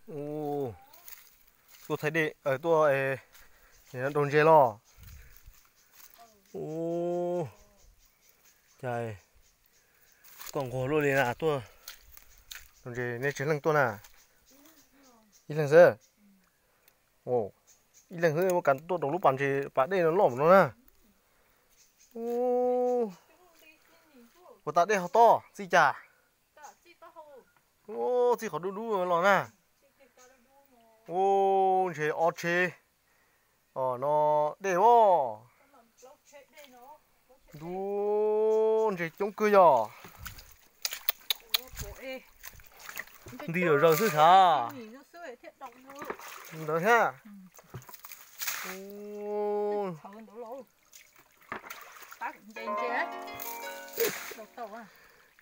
Ô, tôi thấy đi ở tôi đồn dê lo. Ô, trời, còn có luôn liền à tôi đồn dê nên chỉ lần tôi nè, ít lần nữa. Ồ, ít lần nữa một cắn tôi đầu lúc bạn chỉ bạn đây nó lỏm nó nè. Ô, của ta đây họ to, gì chả? Ô, gì họ đu đu nó nè. Ô, chế ở chế, nó để vô. Đu, chế chống cười à? Đi ở rừng sư hả? Đó ha. Ô,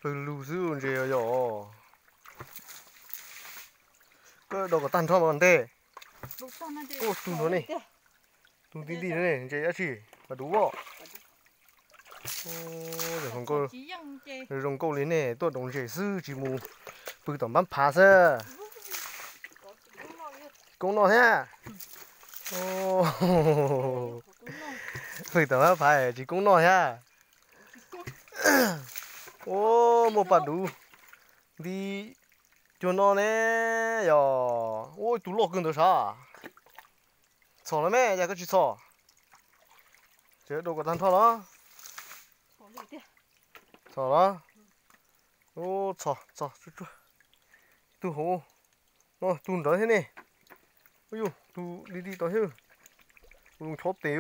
lù sư chế ở đó. Cái đầu có tan cho bọn thế. Ô, tụi nó này, tụi tí tí này, chế chỉ và đủ bỏ. Ô, để không có, để không có lên này, tôi đồng chế sư chỉ mù, bự tầm bám phá sơ. Cũng nó ha. Ô, bự tầm bám phá chỉ cũng nó ha. Ô, một bà đủ đi cho nó nè, giờ, ôi tụi lọ gần được sao? Chó nó mẹ, giờ có chỉ chó. Chứ đâu có tan thọ đó. Chó đó. Ô, chó, chú. Tụi hổ, nó tụi đó thế này. Ôi dồi, tụi đi tới hết. Ôi, chó té ơi.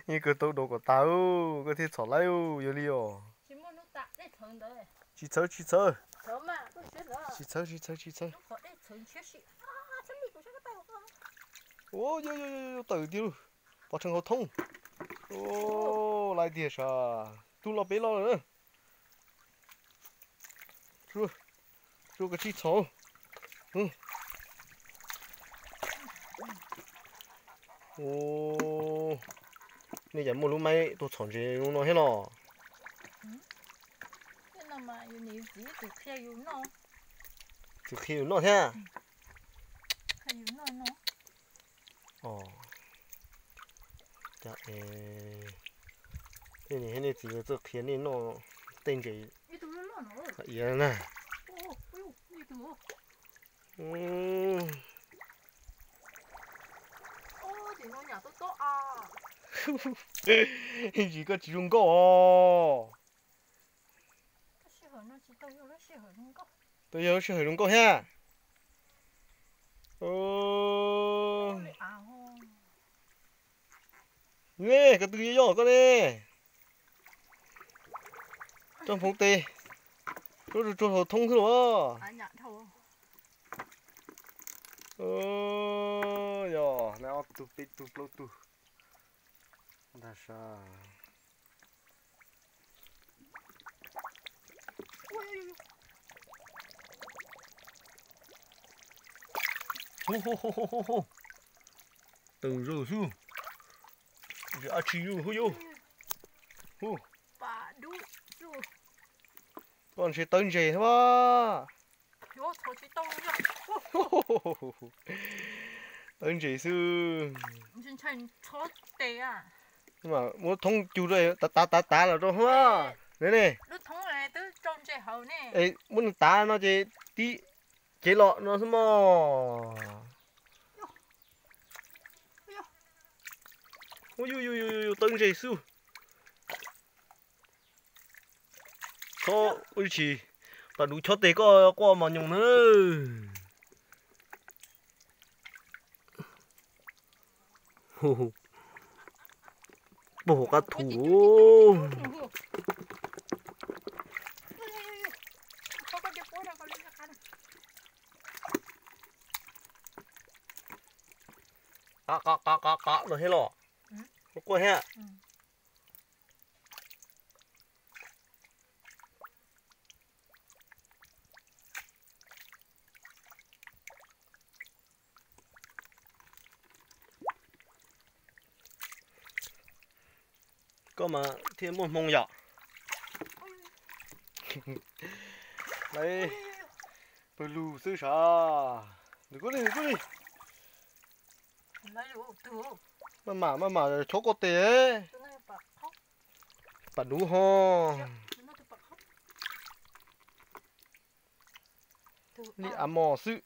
Như cái tàu đâu có tàu, cái thế chó lại ơi, yêu li ồ. Chỉ chơi. Chỉ chơi. Ôi, yo, tự tiêu. Bỏ chân hậu thông. Ô, lại địa sao? Tu lo bế lo nữa. Chú cái chi chó. Ô, này giờ mua lúc mấy tôi chọn gì luôn nó hết rồi. Từ khi nó thế. Ồ. Dạ, cái này chỉ là cái này nó tên gì? Iya nè. Chỉ có chỉ dùng có. Tôi yêu sẽ hơi dùng có ha. Nè, cái túi nhỏ con nè. Trong phòng tê. Tôi cho thông thử đó. Giờ nào tụt lô tụt. Đã sao? Hô. Từ rồi su. Giờ chiu hô. Hô. Con sẽ tấn gì thôi. Tấn gì sư. Nhưng mà muốn thông chú rồi tá là rồi ha. Này. Ê, muốn tá nó chỉ tí chế lọ nó xem mò. Ôi tấn gì sư. Ôi chị, bà đủ chót tế có mà nhung nữa. Bổ cá thủ. Cá rồi hết lọ. Có qua ha. Có mà thêm một mông nhỏ. Đây. Blue sư sa. Đừng có đi. Mà chỗ có té. Bà đủ ho. Đi ám mò sư.